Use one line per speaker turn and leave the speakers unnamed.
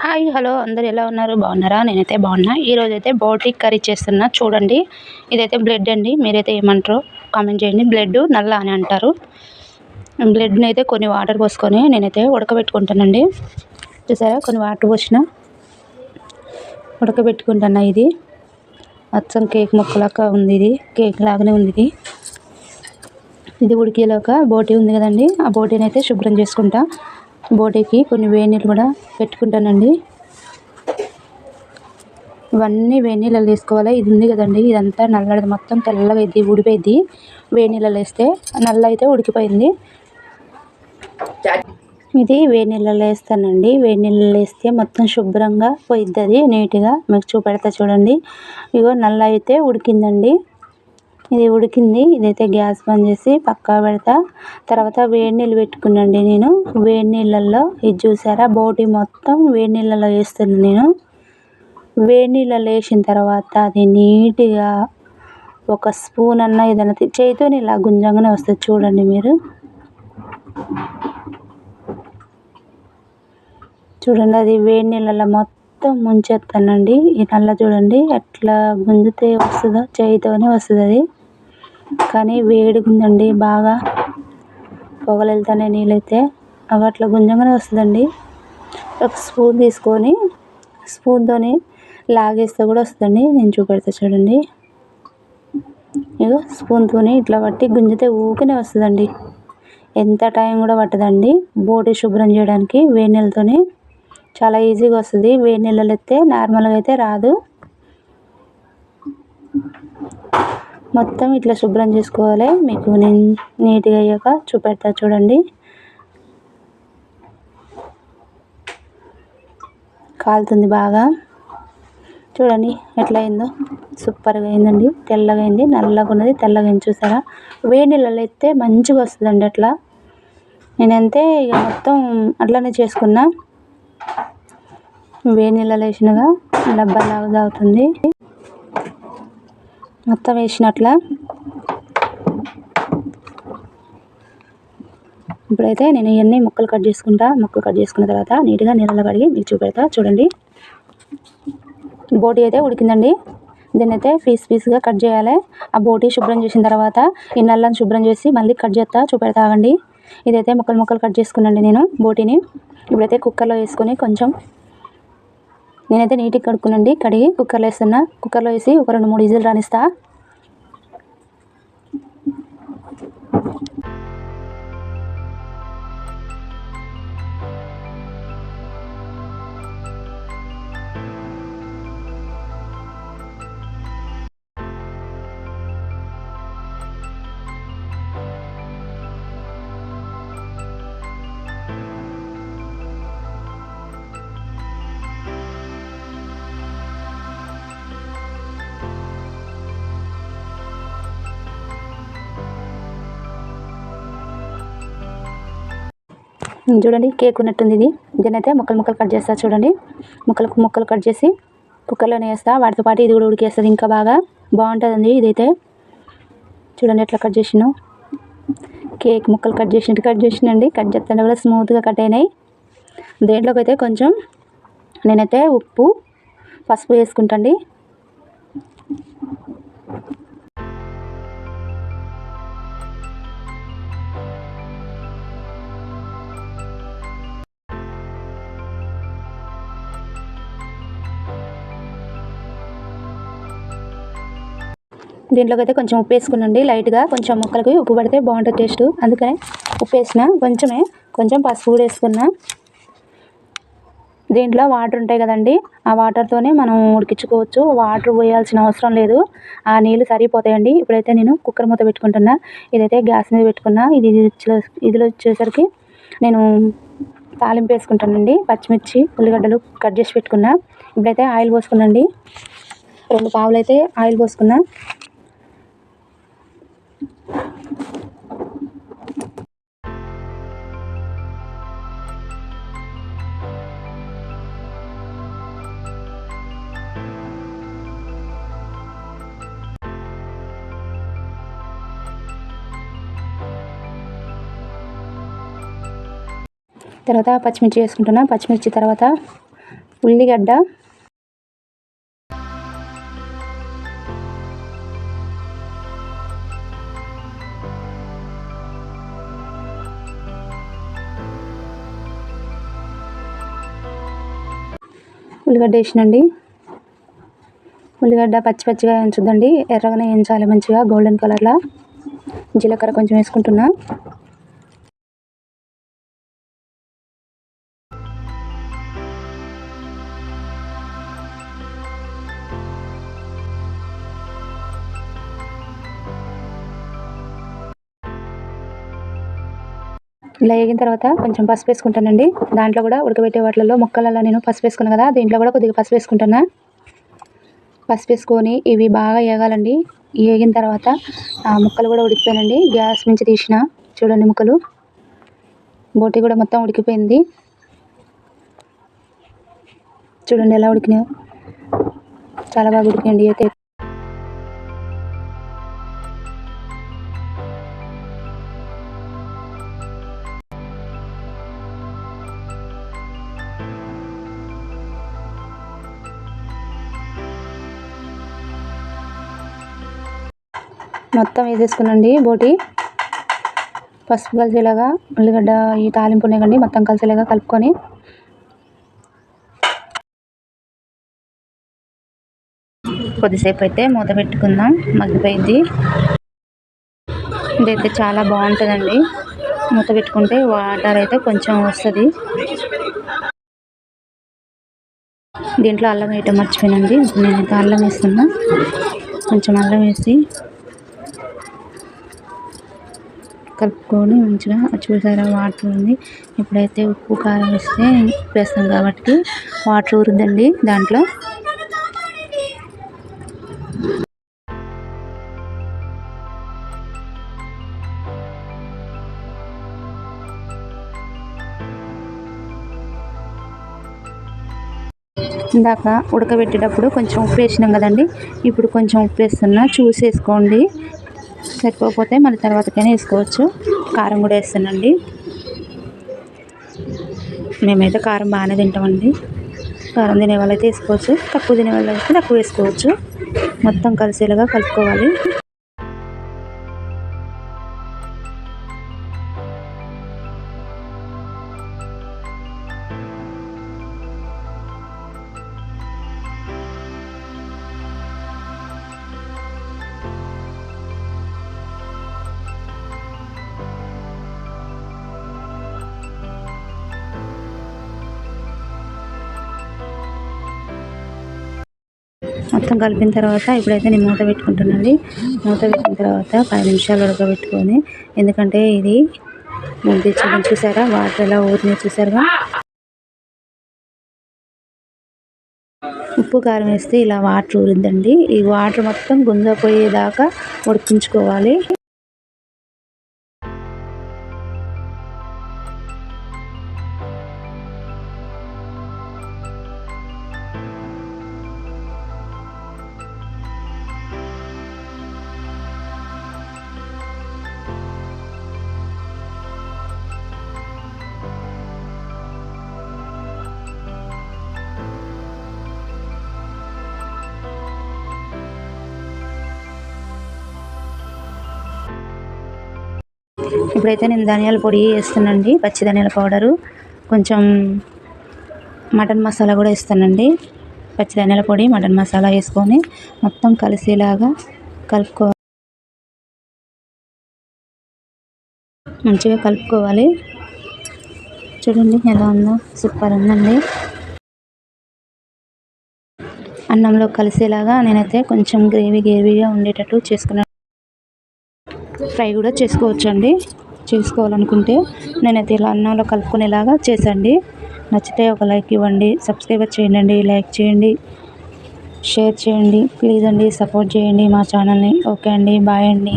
Hi hello అందరు ఎలా ఉన్నారు బాగున్నారా? నేనైతే బాగున్నా. ఈరోజైతే బోటి కర్రీ చేస్తున్నా చూడండి. ఇదైతే బ్లడ్ అండి, మీరైతే ఏమంటారో కామెంట్ చేయండి. బ్లడ్ నల్ల అని అంటారు. బ్లడ్ని అయితే కొన్ని వాటర్ పోసుకొని నేనైతే ఉడకబెట్టుకుంటానండి. చూసారా, కొన్ని వాటర్ పోసిన ఉడకబెట్టుకుంటున్నా. ఇది అచ్చం కేక్ ముక్కలాగా ఉంది, ఇది కేక్ లాగానే ఉంది. ఇది ఉడికేలోక బోటి ఉంది కదండి, ఆ బోటీని అయితే శుభ్రం చేసుకుంటా. బోటీకి కొన్ని వేడి నీళ్ళు కూడా పెట్టుకుంటానండి. ఇవన్నీ వేడి నీళ్ళలో వేసుకోవాలి. ఇది ఉంది కదండి, ఇదంతా నల్లది మొత్తం తెల్లగా అయింది, ఉడిపోయింది. వేడి నీళ్ళలో వేస్తే నల్ల అయితే ఉడికిపోయింది. ఇది వేడి నీళ్ళలో వేస్తానండి. వేడి నీళ్ళలో వేస్తే మొత్తం శుభ్రంగా పోయిద్ది, అది నీట్గా. మీకు చూపెడతా చూడండి. ఇగో నల్ల అయితే ఉడికిందండి, ఇది ఉడికింది. ఇదైతే గ్యాస్ బంద్ చేసి పక్కా పెడతా. తర్వాత వేడి నీళ్ళు పెట్టుకున్నాండి నేను. వేడి నీళ్ళల్లో ఇది చూసారా, బోటి మొత్తం వేడి నీళ్ళలో వేస్తున్నాను నేను. వేడి నీళ్ళలో వేసిన తర్వాత అది నీట్గా ఒక స్పూన్ అన్న ఏదైనా చేతితో ఇలా గుంజంగానే వస్తుంది చూడండి. మీరు చూడండి, అది వేడి నీళ్ళలో మొత్తం ముంచేస్తానండి. ఈ నల్ల చూడండి ఎట్లా గుంజితే వస్తుందో, చేయితోనే వస్తుంది అది. కానీ వేడిగా ఉందండి, బాగా పొగలు వెళ్తానే నీళ్ళైతే అవి అట్లా గుంజంగానే వస్తుందండి. ఒక స్పూన్ తీసుకొని స్పూన్తో లాగేస్తే కూడా వస్తుందండి. నేను చూపెడతా చూడండి. ఇగో స్పూన్తో ఇట్లా పట్టి గుంజితే ఊకనే వస్తుందండి. ఎంత టైం కూడా పట్టదండి బోటి శుభ్రం చేయడానికి. వేడి నీళ్ళతోని చాలా ఈజీగా వస్తుంది. వేడి నీళ్ళలో అయితే నార్మల్గా అయితే రాదు. మొత్తం ఇట్లా శుభ్రం చేసుకోవాలి. మీకు నేను నీట్గా అయ్యాక చూపెడతా చూడండి. కాలుతుంది బాగా, చూడండి ఎట్లా అయిందో. సూపర్గా అయిందండి, తెల్లగా అయింది. నల్లగా ఉన్నది తెల్లగా అయింది చూసారా. వేడి నీళ్ళలో అయితే మంచిగా వస్తుందండి అట్లా. నేనంతే ఇక మొత్తం అట్లానే చేసుకున్నా. వేడి నీళ్ళలో వేసినగా డబ్బాలాగా తాగుతుంది. మొత్తం వేసినట్ల ఇప్పుడైతే నేను ఇవన్నీ ముక్కలు కట్ చేసుకుంటా. ముక్కలు కట్ చేసుకున్న తర్వాత నీట్గా నీళ్ళలో కడిగి మీకు చూపెడతా చూడండి. బోటి అయితే ఉడికిందండి. దీన్ని అయితే పీస్గా కట్ చేయాలి. ఆ బోటి శుభ్రం చేసిన తర్వాత ఈ నల్లని శుభ్రం చేసి మళ్ళీ కట్ చేస్తా, చూపెడతా ఆగండి. ఇదైతే ముక్కలు కట్ చేసుకున్నాండి నేను బోటిని. ఇప్పుడైతే కుక్కర్లో వేసుకొని కొంచెం నేనైతే నీట్గా కడుక్కునండి. కడిగి కుక్కర్లో వేస్తున్నా. కుక్కర్లో వేసి ఒక 2-3 విజిల్ రానిస్తా. చూడండి కేక్ ఉన్నట్టుంది ఇది. దీనైతే ముక్కలు కట్ చేస్తా చూడండి. ముక్కలు కట్ చేసి కుక్కర్లోనే వేస్తా. వాటితో పాటు ఇది కూడా ఉడికేస్తుంది, ఇంకా బాగా బాగుంటుందండి. ఇదైతే చూడండి ఎట్లా కట్ చేసినావు. కేక్ ముక్కలు కట్ చేసినండి. కట్ చేస్తుంటే కూడా స్మూత్గా కట్ అయినాయి. దేంట్లోకి అయితే కొంచెం నేనైతే ఉప్పు పసుపు వేసుకుంటాండి. దీంట్లోకి అయితే కొంచెం ఉప్పు వేసుకున్నాండి లైట్గా. కొంచెం ముక్కలకి ఉప్పు పడితే బాగుంటుంది టేస్ట్, అందుకనే ఉప్పు వేసిన. కొంచెం పసుపు కూడా వేసుకున్నా. దీంట్లో వాటర్ ఉంటాయి కదండి, ఆ వాటర్తోనే మనం ఉడికించుకోవచ్చు. వాటర్ పోయాల్సిన అవసరం లేదు, ఆ నీళ్ళు సరిపోతాయండి. ఇప్పుడైతే నేను కుక్కర్ మూత పెట్టుకుంటున్నా. ఇదైతే గ్యాస్ మీద పెట్టుకున్నా. ఇదిలో వచ్చేసరికి నేను తాలింపు వేసుకుంటానండి. పచ్చిమిర్చి ఉల్లిగడ్డలు కట్ చేసి పెట్టుకున్నా. ఇప్పుడైతే ఆయిల్ పోసుకున్నాండి. 2 పావులు అయితే ఆయిల్ పోసుకున్నా. తర్వాత పచ్చిమిర్చి వేసుకుంటున్నా. పచ్చిమిర్చి తర్వాత ఉల్లిగడ్డ, ఉల్లిగడ్డ వేసినండి. ఉల్లిగడ్డ పచ్చి పచ్చిగా వేయించొద్దండి, ఎర్రగానే వేయించాలి మంచిగా గోల్డెన్ కలర్లా. జీలకర్ర కొంచెం వేసుకుంటున్నా. ఇలా వేగిన తర్వాత కొంచెం పసుపు వేసుకుంటానండి. దాంట్లో కూడా ఉడకబెట్టే వాటిల్లో ముక్కలలో నేను పసుపు వేసుకున్నాను కదా, దీంట్లో కూడా కొద్దిగా పసుపు వేసుకుంటున్నా. పసుపు వేసుకొని ఇవి బాగా వేగాలండి. వేగిన తర్వాత ఆ ముక్కలు కూడా ఉడికిపోయానండి. గ్యాస్ నుంచి తీసిన చూడండి ముక్కలు, బోటి కూడా మొత్తం ఉడికిపోయింది. చూడండి ఎలా ఉడికినాయో, చాలా బాగా ఉడికినాయండి అయితే. మొత్తం వేసేసుకునండి బోటి. పసుపు కలిసేలాగా, ఉల్లిగడ్డ ఈ తాలింపు ఉన్నాయి మొత్తం కలిసేలాగా కలుపుకొని కొద్దిసేపు అయితే మూత పెట్టుకుందాం, మగ్గిపోయింది. ఇదైతే చాలా బాగుంటుందండి. మూత పెట్టుకుంటే వాటర్ అయితే కొంచెం వస్తుంది. దీంట్లో అల్లం వేయటం మర్చిపోయినండి. నేనైతే అల్లం వేస్తున్నా. కొంచెం అల్లం వేసి కలుపుకొని మంచిగా చూసారా వాటర్ ఉంది. ఇప్పుడైతే ఉప్పు కారం వేస్తే వేస్తాం కాబట్టి వాటర్ ఊరుద్దండి దాంట్లో. ఇందాక ఉడకబెట్టేటప్పుడు కొంచెం ఉప్పు వేసినాం కదండి, ఇప్పుడు కొంచెం ఉప్పు వేస్తున్నా, చూసి వేసుకోండి. సరిపోకపోతే మళ్ళీ తర్వాతకైనా వేసుకోవచ్చు. కారం కూడా వేస్తానండి. మేమైతే కారం బాగానే తింటామండి. కారం తినే వాళ్ళైతే వేసుకోవచ్చు, తక్కువ తినే వాళ్ళైతే తక్కువ వేసుకోవచ్చు. మొత్తం కలిసేలాగా కలుపుకోవాలి. మొత్తం కలిపిన తర్వాత ఇప్పుడైతే నేను మూత పెట్టుకుంటానండి. మూత పెట్టిన తర్వాత 10 నిమిషాలు ఉడకబెట్టుకొని, ఎందుకంటే ఇది చూసారా వాటర్ ఎలా ఊరినాయి చూసారుగా. ఉప్పు కారం వేస్తే ఇలా వాటర్ ఊరిద్దండి. ఈ వాటర్ మొత్తం గుంజపోయేదాకా ఉడికించుకోవాలి. ఇప్పుడైతే నేను ధనియాల పొడి వేస్తానండి, పచ్చి ధనియాల పౌడరు. కొంచెం మటన్ మసాలా కూడా వేస్తానండి. పచ్చి ధనియాల పొడి, మటన్ మసాలా వేసుకొని మొత్తం కలిసేలాగా కలుపుకోవాలి. మంచిగా కలుపుకోవాలి. చూడండి ఎలా ఉందో, సూపర్ ఉందండి. అన్నంలో కలిసేలాగా నేనైతే కొంచెం గ్రేవీగా ఉండేటట్టు చేసుకున్నాను. ఫ్రై కూడా చేసుకోవచ్చండి, చేసుకోవాలనుకుంటే. నేనైతే ఇలా అన్నంలో కలుపుకునేలాగా చేసండి. నచ్చితే ఒక లైక్ ఇవ్వండి, సబ్స్క్రైబ్ చేయండి, లైక్ చేయండి, షేర్ చేయండి. ప్లీజ్ అండి సపోర్ట్ చేయండి మా ఛానల్ని. ఓకే అండి, బాయ్ అండి.